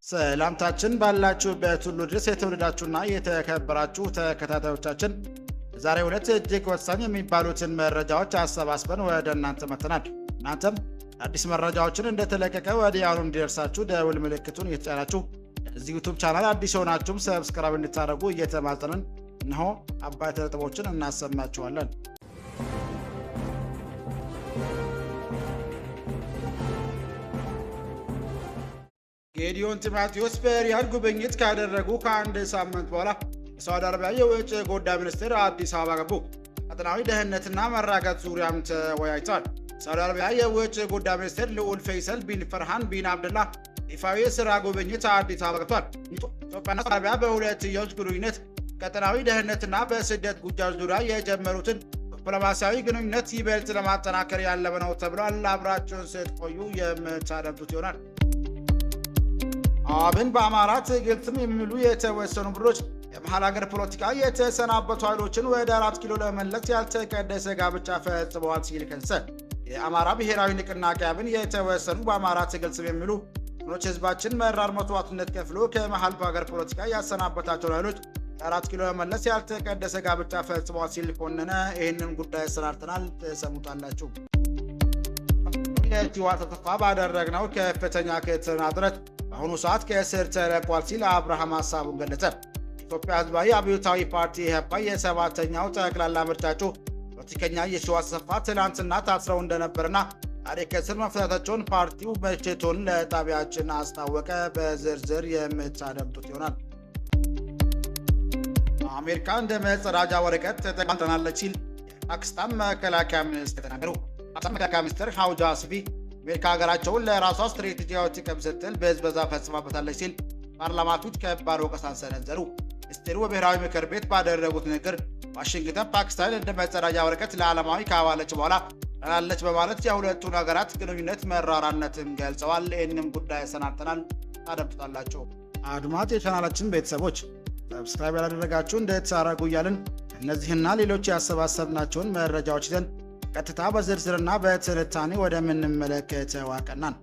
ሰላምታችን ባላችሁበት ሁሉ ድረስ የተወደዳችሁና የተከበራችሁ ተከታታዮቻችን ዛሬው ዕለት እጅግ ወሳኝ የሚባሉትን መረጃዎች አሰባስበን ወደ እናንተ መጥተናል። እናንተም አዲስ መረጃዎችን እንደተለቀቀ ወዲያውኑ እንዲደርሳችሁ ደውል ምልክቱን እየተጫናችሁ እዚህ ዩቲዩብ ቻናል አዲስ ሆናችሁም ሰብስክራይብ እንድታደርጉ እየተማጸንን እነሆ አባይ ነጥቦችን እናሰማችኋለን። ጌዲዮን ጢሞቴዎስ በሪያድ ጉብኝት ካደረጉ ከአንድ ሳምንት በኋላ የሳውዲ አረቢያ የውጭ ጉዳይ ሚኒስትር አዲስ አበባ ገቡ። ቀጠናዊ ደህንነትና መረጋጋት ዙሪያም ተወያይተዋል። ሳውዲ አረቢያ የውጭ ጉዳይ ሚኒስትር ልዑል ፈይሰል ቢን ፈርሃን ቢን አብደላህ ይፋዊ የሥራ ጉብኝት አዲስ አበባ ገብቷል። ኢትዮጵያና ሳውዲ አረቢያ በሁለትዮሽ ግንኙነት፣ ቀጠናዊ ደህንነትና በስደት ጉዳዮች ዙሪያ የጀመሩትን ዲፕሎማሲያዊ ግንኙነት ይበልጥ ለማጠናከር ያለመ ነው ተብሏል። አብራችሁን ስትቆዩ የምታደምጡት ይሆናል። አብን በአማራ ትግል ስም የሚሉ የተወሰኑ ቡድኖች የመሀል ሀገር ፖለቲካ የተሰናበቱ ኃይሎችን ወደ 4 ኪሎ ለመመለስ ያልተቀደሰ ጋብቻ ፈጽመዋል ሲል ከሰሰ። የአማራ ብሔራዊ ንቅናቄ አብን የተወሰኑ በአማራ ትግል ስም የሚሉ ቡድኖች ህዝባችን መራር መስዋዕትነት ከፍሎ ከመሀል ሀገር ፖለቲካ ያሰናበታቸውን ኃይሎች ወደ 4 ኪሎ ለመመለስ ያልተቀደሰ ጋብቻ ፈጽመዋል ሲል ኮነነ። ይህንን ጉዳይ አሰናድተናል፣ ተሰሙታላችሁ። የህወሓት ተስፋ ባደረግነው ከፍተኛ ክትትልና ጥረት በአሁኑ ሰዓት ከእስር ተለቋል ሲል አብርሃም ሀሳቡን ገለጸ። ኢትዮጵያ ህዝባዊ አብዮታዊ ፓርቲ ኢህአፓ የ7ኛው ጠቅላላ ምርጫ እጩ ፖለቲከኛ የሺዋስ አሰፋ ትናንትና ታስረው እንደነበርና ዛሬ ከእስር መፈታታቸውን ፓርቲው መቼቱን ለጣቢያችን አስታወቀ። በዝርዝር የምታደምጡት ይሆናል። አሜሪካ እንደ መጸዳጃ ወረቀት ተጠቅማለች ሲል የፓኪስታን መከላከያ ሚኒስትር ተናገሩ። ፓኪስታን መከላከያ ሚኒስትር ሀውጃ አስፊ አሜሪካ ሀገራቸውን ለራሷ ስትራቴጂያዊ ጥቅም ስትል በህዝበዛ ፈጽማበታለች ሲል ፓርላማ ፊት ከባድ ወቀሳን ሰነዘሩ። ሚኒስትሩ በብሔራዊ ምክር ቤት ባደረጉት ንግግር ዋሽንግተን ፓኪስታን እንደ መጸዳጃ ወረቀት ለዓለማዊ ካዋለች በኋላ ላለች በማለት የሁለቱን ሀገራት ግንኙነት መራራነትን ገልጸዋል። ይህንም ጉዳይ ሰናድተናል፣ ታደምጡታላችሁ። አድማጭ የቻናላችን ቤተሰቦች ሰብስክራይብ ያላደረጋችሁ እንድታደርጉ እያልን እነዚህና ሌሎች ያሰባሰብናቸውን መረጃዎች ይዘን ቀጥታ በዝርዝርና በትንታኔ ወደምንመለከተው አቀናን።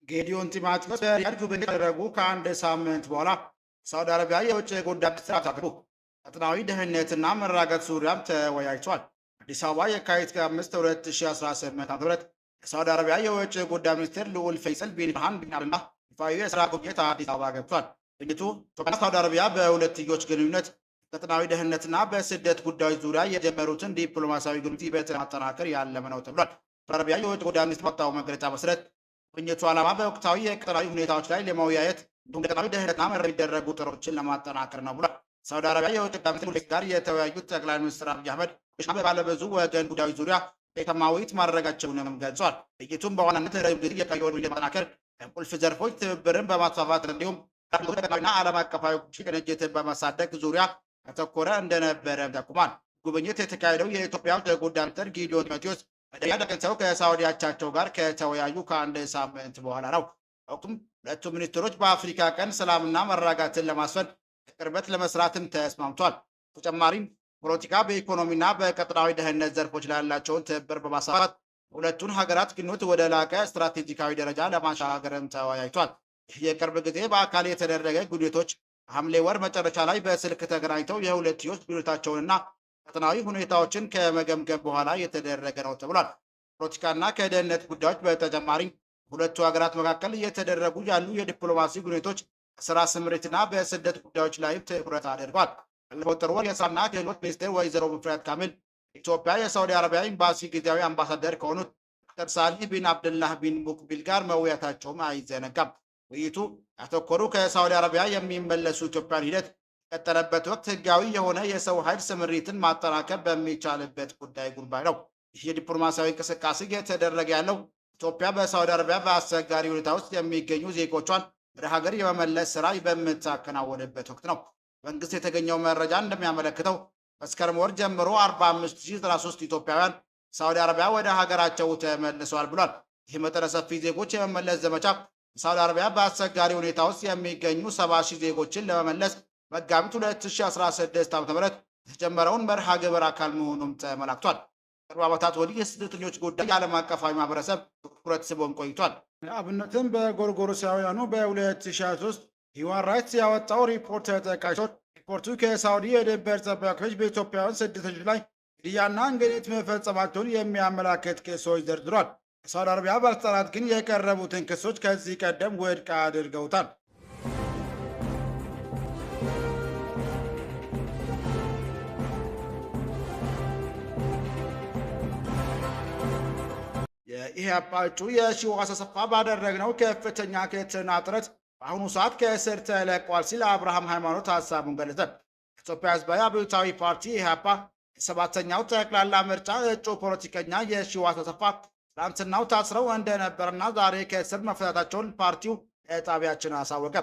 ጌዲዮን ጢሞቴዎስ በሪያድ ጉብኝት ካደረጉ ከአንድ ሳምንት በኋላ ሳውዲ አረቢያ የውጭ ጉዳይ ሚኒስትር አታገዱ። ቀጠናዊ ደህንነትና መረጋጋት ዙሪያም ተወያይቷል። አዲስ አበባ የካቲት 5 2018 ዓ.ም የሳውዲ አረቢያ የውጭ ጉዳይ ሚኒስትር ልዑል ፈይሰል ቢን ፈርሃን ቢን አብደላህ ይፋዊ የሥራ ጉብኝት አዲስ አበባ ገብቷል። ጉብኝቱ ኢትዮጵያና ሳውዲ አረቢያ በሁለትዮሽ ግንኙነት፣ ቀጠናዊ ደህንነትና በስደት ጉዳዮች ዙሪያ የጀመሩትን ዲፕሎማሲያዊ ግንኙነት ይበልጥ ለማጠናከር ያለመ ነው ተብሏል። ሳውዲ አረቢያ የውጭ ጉዳይ ሚኒስትር ባወጣው መግለጫ መሰረት ጉብኝቱ ዓላማ በወቅታዊ የቀጠናዊ ሁኔታዎች ላይ ለመወያየት እንዲሁም ቀጠናዊ ደህንነትና የሚደረጉ ጥረቶችን ለማጠናከር ነው ብሏል። ሳውዲ አረቢያ የውጭ ጉዳይ ሚኒስትር ጋር የተወያዩት ጠቅላይ ሚኒስትር አብይ አህመድ ባለብዙ ወገን ጉዳዮች ዙሪያ የተማዊት ማድረጋቸውንም ገልጿል። ውይይቱም በዋናነት ረጅም ጊዜ የቆየውን ለማጠናከር ቁልፍ ዘርፎች ትብብርን በማስፋፋት እንዲሁም ቀጠናዊና ዓለም አቀፋዊ ቅንጅትን በማሳደግ ዙሪያ ያተኮረ እንደነበረ ጠቁሟል። ጉብኝት የተካሄደው የኢትዮጵያ ውጭ ጉዳይ ሚኒስትር ጌዲዮን ጢሞቴዎስ በሪያድ ተገኝተው ከሳውዲ አቻቸው ጋር ከተወያዩ ከአንድ ሳምንት በኋላ ነው። ወቅቱም ሁለቱ ሚኒስትሮች በአፍሪካ ቀንድ ሰላምና መረጋጋትን ለማስፈን በቅርበት ለመስራትም ተስማምቷል። ተጨማሪም ፖለቲካ በኢኮኖሚና በቀጠናዊ ደህንነት ዘርፎች ላይ ያላቸውን ትብብር በማስፋፋት ሁለቱን ሀገራት ግንኙነት ወደ ላቀ ስትራቴጂካዊ ደረጃ ለማሻገርም ተወያይቷል። የቅርብ ጊዜ በአካል የተደረገ ግንኙነቶች ሐምሌ ወር መጨረሻ ላይ በስልክ ተገናኝተው የሁለትዮሽ ግንኙነታቸውንና ቀጠናዊ ሁኔታዎችን ከመገምገም በኋላ የተደረገ ነው ተብሏል። ፖለቲካና ከደህንነት ጉዳዮች በተጨማሪም ሁለቱ ሀገራት መካከል እየተደረጉ ያሉ የዲፕሎማሲ ግንኙነቶች ስራ ስምሪትና በስደት ጉዳዮች ላይ ትኩረት አድርጓል። ባለፈው ጥር ወር የስራና ክህሎት ሚኒስትር ወይዘሮ ሙፈሪያት ካሚል ኢትዮጵያ የሳውዲ አረቢያ ኤምባሲ ጊዜያዊ አምባሳደር ከሆኑት ዶክተር ሳሊህ ቢን አብደላህ ቢን ሙቅቢል ጋር መወያየታቸውም አይዘነጋም። ውይይቱ ያተኮሩ ከሳውዲ አረቢያ የሚመለሱ ኢትዮጵያን ሂደት የቀጠለበት ወቅት ህጋዊ የሆነ የሰው ኃይል ስምሪትን ማጠናከር በሚቻልበት ጉዳይ ነው። ይህ የዲፕሎማሲያዊ እንቅስቃሴ የተደረገ ያለው ኢትዮጵያ በሳውዲ አረቢያ በአስቸጋሪ ሁኔታ ውስጥ የሚገኙ ዜጎቿን ወደ ሀገር የመመለስ ስራ በምታከናወንበት ወቅት ነው። መንግስት የተገኘው መረጃ እንደሚያመለክተው መስከረም ወር ጀምሮ 45093 ኢትዮጵያውያን ሳውዲ አረቢያ ወደ ሀገራቸው ተመልሰዋል ብሏል። ይህ መጠነ ሰፊ ዜጎች የመመለስ ዘመቻ ሳውዲ አረቢያ በአስቸጋሪ ሁኔታ ውስጥ የሚገኙ 70,000 ዜጎችን ለመመለስ መጋቢት 2016 ዓ.ም የተጀመረውን መርሃ ግብር አካል መሆኑም ተመላክቷል። ቅርብ ዓመታት ወዲህ የስደተኞች ጉዳይ የዓለም አቀፋዊ ማህበረሰብ ትኩረት ስቦም ቆይቷል። አብነትም በጎርጎሮሳውያኑ በ2023 ሂውማን ራይትስ ያወጣው ሪፖርት ተጠቃሽ ሲሆን ሪፖርቱ ከሳውዲ የድንበር ጠባቂዎች በኢትዮጵያውያን ስደተኞች ላይ ግድያና እንግልት መፈጸማቸውን የሚያመላክት ክሶች ዘርዝሯል። የሳውዲ አረቢያ ባለስልጣናት ግን የቀረቡትን ክሶች ከዚህ ቀደም ውድቅ አድርገውታል። የኢህአፓ እጩ የሺዋስ አሰፋ ባደረግነው ከፍተኛ ክትትልና ጥረት በአሁኑ ሰዓት ከእስር ተለቋል ሲል አብርሃም ሃይማኖት ሀሳቡን ገለጸ። የኢትዮጵያ ሕዝባዊ አብዮታዊ ፓርቲ ኢህአፓ የሰባተኛው ጠቅላላ ምርጫ እጩ ፖለቲከኛ የሺዋስ አሰፋ ትናንትናው ታስረው እንደነበርና ዛሬ ከእስር መፈታታቸውን ፓርቲው ለጣቢያችን አሳወቀ።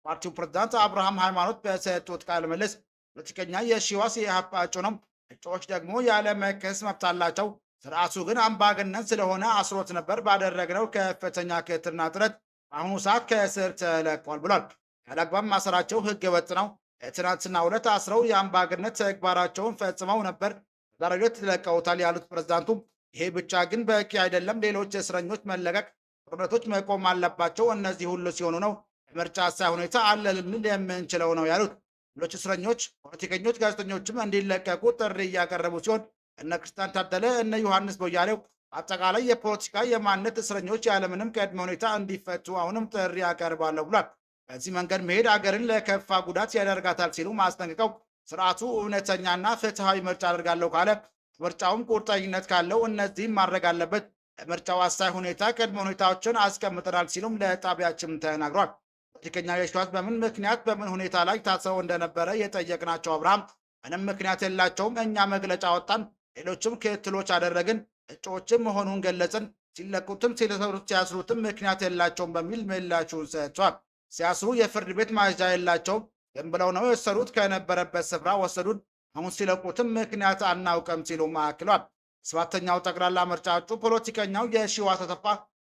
ፓርቲው ፕሬዝዳንት አብርሃም ሃይማኖት በሰጡት ቃለ ምልልስ ፖለቲከኛ የሺዋስ የኢህአፓ እጩ ነው፣ እጩዎች ደግሞ ያለመከሰስ መብት አላቸው፣ ስርዓቱ ግን አምባገነን ስለሆነ አስሮት ነበር። ባደረግነው ከፍተኛ ክትትልና ጥረት በአሁኑ ሰዓት ከእስር ተለቋል ብሏል። ያለአግባብ ማሰራቸው ህገ ወጥ ነው። ትናንትናው ዕለት አስረው የአምባገነን ተግባራቸውን ፈጽመው ነበር፣ ዛሬ ዕለት ተለቀውታል ያሉት ፕሬዝዳንቱ ይሄ ብቻ ግን በቂ አይደለም፣ ሌሎች እስረኞች መለቀቅ፣ ጦርነቶች መቆም አለባቸው። እነዚህ ሁሉ ሲሆኑ ነው በምርጫ አሳይ ሁኔታ አለ ልንል የምንችለው ነው ያሉት። ሌሎች እስረኞች፣ ፖለቲከኞች፣ ጋዜጠኞችም እንዲለቀቁ ጥሪ እያቀረቡ ሲሆን እነ ክርስቲያን ታደለ፣ እነ ዮሐንስ ቦያሌው፣ አጠቃላይ የፖለቲካ የማንነት እስረኞች ያለምንም ቅድመ ሁኔታ እንዲፈቱ አሁንም ጥሪ ያቀርባለሁ ብሏል። በዚህ መንገድ መሄድ አገርን ለከፋ ጉዳት ያደርጋታል ሲሉ ማስጠንቀቀው ስርዓቱ እውነተኛና ፍትሐዊ ምርጫ አደርጋለሁ ካለ ምርጫውም ቁርጠኝነት ካለው እነዚህም ማድረግ አለበት። ለምርጫው አሳይ ሁኔታ ቅድመ ሁኔታዎችን አስቀምጠናል ሲሉም ለጣቢያችን ተናግሯል። ፖለቲከኛ የሺዋስ በምን ምክንያት በምን ሁኔታ ላይ ታስረው እንደነበረ የጠየቅናቸው አብርሃም ምንም ምክንያት የላቸውም፣ እኛ መግለጫ ወጣን፣ ሌሎችም ክትሎች አደረግን፣ እጩዎችም መሆኑን ገለጽን፣ ሲለቁትም ሲያስሩትም ምክንያት የላቸውም በሚል ምላሹን ሰጥቷል። ሲያስሩ የፍርድ ቤት ማዘዣ የላቸውም፣ ዝም ብለው ነው የወሰዱት፣ ከነበረበት ስፍራ ወሰዱን፣ አሁን ሲለቁትም ምክንያት አናውቅም ሲሉም አክሏል። ሰባተኛው ጠቅላላ ምርጫ እጩ ፖለቲከኛው የሺዋስ አሰፋ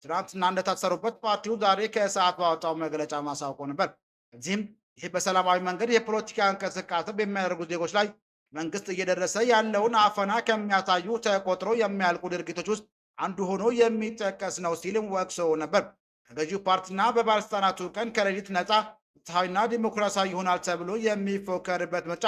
ትናንትና እንደታሰሩበት ፓርቲው ዛሬ ከሰዓት ባወጣው መግለጫ ማሳውቆ ነበር። እዚህም ይህ በሰላማዊ መንገድ የፖለቲካ እንቅስቃሴ በሚያደርጉ ዜጎች ላይ መንግስት እየደረሰ ያለውን አፈና ከሚያሳዩ ተቆጥሮ የሚያልቁ ድርጊቶች ውስጥ አንዱ ሆኖ የሚጠቀስ ነው ሲልም ወቅሶ ነበር። ከገዢው ፓርቲና በባለስልጣናቱ ቀን ከሌሊት ነፃ ፍትሐዊና ዲሞክራሲያዊ ይሆናል ተብሎ የሚፎከርበት ምርጫ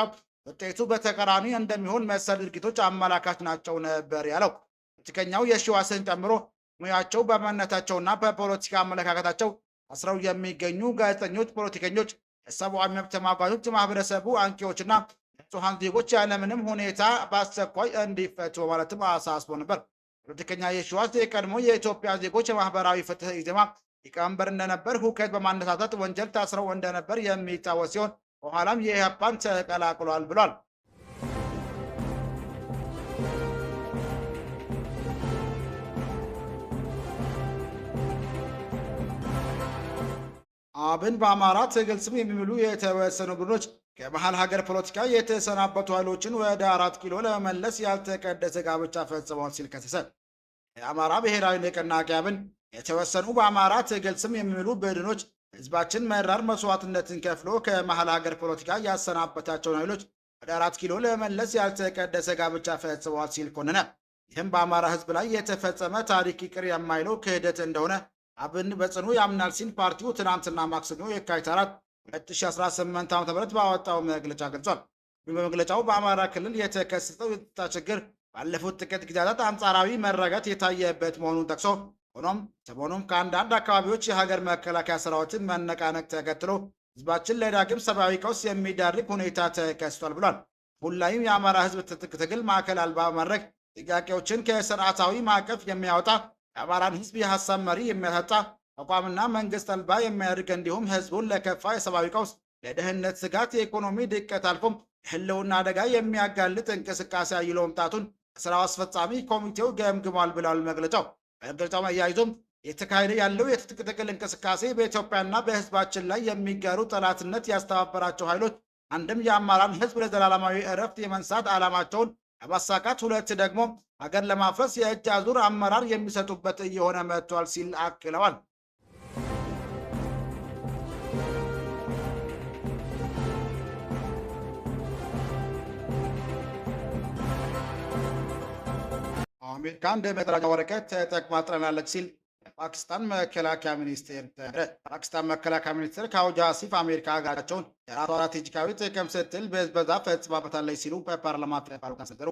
ውጤቱ በተቃራኒ እንደሚሆን መሰል ድርጊቶች አመላካች ናቸው ነበር ያለው። ፖለቲከኛው የሺዋስን ጨምሮ ሙያቸው በማንነታቸውና በፖለቲካ አመለካከታቸው አስረው የሚገኙ ጋዜጠኞች፣ ፖለቲከኞች፣ የሰብአዊ መብት ተሟጋቾች፣ ማህበረሰቡ አንቂዎችና ንጹሐን ዜጎች ያለምንም ሁኔታ በአስቸኳይ እንዲፈቱ በማለትም አሳስቦ ነበር። ፖለቲከኛ የሺዋስ የቀድሞ የኢትዮጵያ ዜጎች የማህበራዊ ፍትህ ኢዜማ ሊቀመንበር እንደነበር፣ ሁከት በማነሳሳት ወንጀል ታስረው እንደነበር የሚታወስ ሲሆን በኋላም የኢህአፓን ተቀላቅሏል ብሏል። አብን በአማራ ትግል ስም የሚምሉ የተወሰኑ ቡድኖች ከመሀል ሀገር ፖለቲካ የተሰናበቱ ኃይሎችን ወደ 4 ኪሎ ለመመለስ ያልተቀደሰ ጋብቻ ፈጽመዋል ሲል ከሰሰ። የአማራ ብሔራዊ ንቅናቄ አብን የተወሰኑ በአማራ ትግል ስም የሚምሉ ቡድኖች ህዝባችን መራር መስዋዕትነትን ከፍሎ ከመሀል ሀገር ፖለቲካ ያሰናበታቸውን ኃይሎች ወደ 4 ኪሎ ለመመለስ ያልተቀደሰ ጋብቻ ፈጽመዋል ሲል ኮነነ። ይህም በአማራ ህዝብ ላይ የተፈጸመ ታሪክ ይቅር የማይለው ክህደት እንደሆነ አብን በጽኑ ያምናል ሲል ፓርቲው ትናንትና ማክሰኞ የካቲት 4 2018 ዓ.ም ባወጣው መግለጫ ገልጿል። በመግለጫው በአማራ ክልል የተከሰተው የጸጥታ ችግር ባለፉት ጥቂት ጊዜያት አንጻራዊ መረጋጋት የታየበት መሆኑን ጠቅሶ ሆኖም ሰሞኑን ከአንዳንድ አካባቢዎች የሀገር መከላከያ ሰራዊትን መነቃነቅ ተከትሎ ህዝባችን ለዳግም ሰብአዊ ቀውስ የሚዳርግ ሁኔታ ተከስቷል ብሏል። አሁን ላይም የአማራ ህዝብ ትጥቅ ትግል ማዕከል አልባ በማድረግ ጥያቄዎችን ከስርዓታዊ ማዕቀፍ የሚያወጣ የአማራን ህዝብ የሀሳብ መሪ የሚያሳጣ አቋምና መንግስት አልባ የሚያደርግ እንዲሁም ህዝቡን ለከፋ የሰብአዊ ቀውስ፣ ለደህንነት ስጋት፣ የኢኮኖሚ ድቀት አልፎም ህልውና አደጋ የሚያጋልጥ እንቅስቃሴ አይሎ መምጣቱን ስራው አስፈጻሚ ኮሚቴው ገምግሟል ብሏል መግለጫው። በመግለጫው አያይዞም የተካሄደ ያለው የትጥቅ ትግል እንቅስቃሴ በኢትዮጵያና በህዝባችን ላይ የሚጋሩ ጠላትነት ያስተባበራቸው ኃይሎች አንድም የአማራን ህዝብ ለዘላለማዊ እረፍት የመንሳት ዓላማቸውን ለማሳካት፣ ሁለት ደግሞ ሀገር ለማፍረስ የእጅ አዙር አመራር የሚሰጡበት እየሆነ መጥቷል ሲል አክለዋል። አሜሪካ እንደ መጠራጫ ወረቀት ተጠቅማ ጥለናለች ሲል የፓኪስታን መከላከያ ሚኒስቴር ተናገረ። ፓኪስታን መከላከያ ሚኒስቴር ከአውጂ አሲፍ አሜሪካ ሀገራቸውን የራሷ ስትራቴጂካዊ ጥቅም ስትል ብዝበዛ ፈጽማበታለች ሲሉ በፓርላማ ተናገሩ።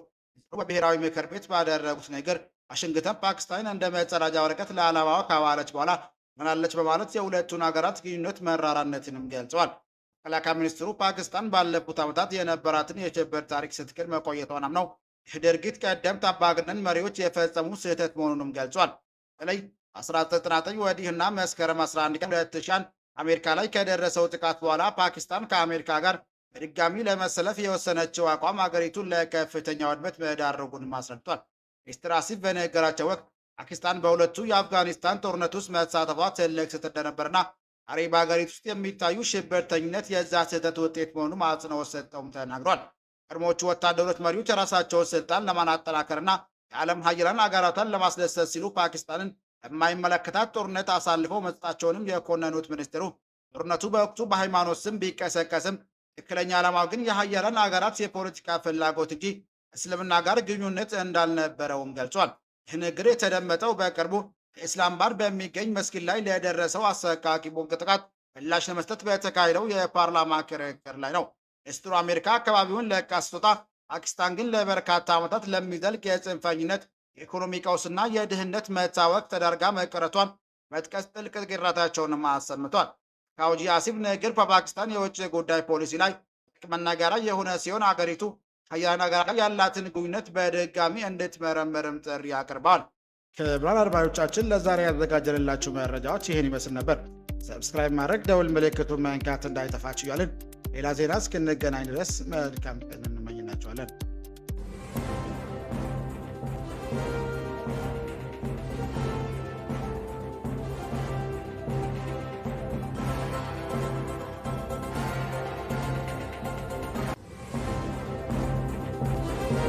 በብሔራዊ ምክር ቤት ባደረጉት ነገር ዋሽንግተን ፓኪስታን እንደ መጸዳጃ ወረቀት ለዓላማዋ ካዋለች በኋላ ምናለች በማለት የሁለቱን ሀገራት ግንኙነት መራራነትንም ገልጸዋል። መከላከያ ሚኒስትሩ ፓኪስታን ባለፉት ዓመታት የነበራትን የሽብር ታሪክ ስትክድ መቆየቷን አምነው ይህ ድርጊት ቀደምት አምባገነን መሪዎች የፈጸሙ ስህተት መሆኑንም ገልጿል። በተለይ 1999 ወዲህና መስከረም 11 ቀን 2000 አሜሪካ ላይ ከደረሰው ጥቃት በኋላ ፓኪስታን ከአሜሪካ ጋር በድጋሚ ለመሰለፍ የወሰነችው አቋም አገሪቱን ለከፍተኛ ውድመት መዳረጉንም አስረድቷል። ሚኒስትር አሲፍ በንግግራቸው ወቅት ፓኪስታን በሁለቱ የአፍጋኒስታን ጦርነት ውስጥ መሳተፏ ትልቅ ስህተት እንደነበርና ዛሬ በሀገሪቱ ውስጥ የሚታዩ ሽብርተኝነት የዛ ስህተት ውጤት መሆኑን አጽንኦት ሰጥተውም ተናግሯል። ቀድሞዎቹ ወታደሮች መሪዎች የራሳቸውን ስልጣን ለማጠናከርና የዓለም ሀያላን አገራቷን ለማስደሰት ሲሉ ፓኪስታንን የማይመለከታት ጦርነት አሳልፈው መስጠታቸውንም የኮነኑት ሚኒስትሩ ጦርነቱ በወቅቱ በሃይማኖት ስም ቢቀሰቀስም ትክክለኛ ዓላማው ግን የሀያላን አገራት የፖለቲካ ፍላጎት እንጂ እስልምና ጋር ግንኙነት እንዳልነበረውም ገልጿል። ይህ ንግግር የተደመጠው በቅርቡ የኢስላም ባድ በሚገኝ መስጊድ ላይ ለደረሰው አሰቃቂ ቦምብ ጥቃት ምላሽ ለመስጠት በተካሄደው የፓርላማ ክርክር ላይ ነው። ሚኒስትሩ አሜሪካ አካባቢውን ለቃ ስትወጣ ፓኪስታን ግን ለበርካታ ዓመታት ለሚዘልቅ የጽንፈኝነት የኢኮኖሚ ቀውስና የድህነት መታወቅ ተዳርጋ መቅረቷን መጥቀስ ጥልቅ ቅሬታቸውንም አሰምቷል። ከአውጂ አሲፍ ንግግር በፓኪስታን የውጭ ጉዳይ ፖሊሲ ላይ መናገሪያ የሆነ ሲሆን አገሪቱ ከሀያላን አገራት ጋር ያላትን ግንኙነት በድጋሚ እንድትመረምርም ጥሪ አቅርበዋል። ክቡራን አድማጮቻችን ለዛሬ ያዘጋጀንላችሁ መረጃዎች ይህን ይመስል ነበር። ሰብስክራይብ ማድረግ ደውል ምልክቱን መንካት እንዳይጠፋችሁ እያልን ሌላ ዜና እስክንገናኝ ድረስ መልካም ቀን እንመኝላችኋለን።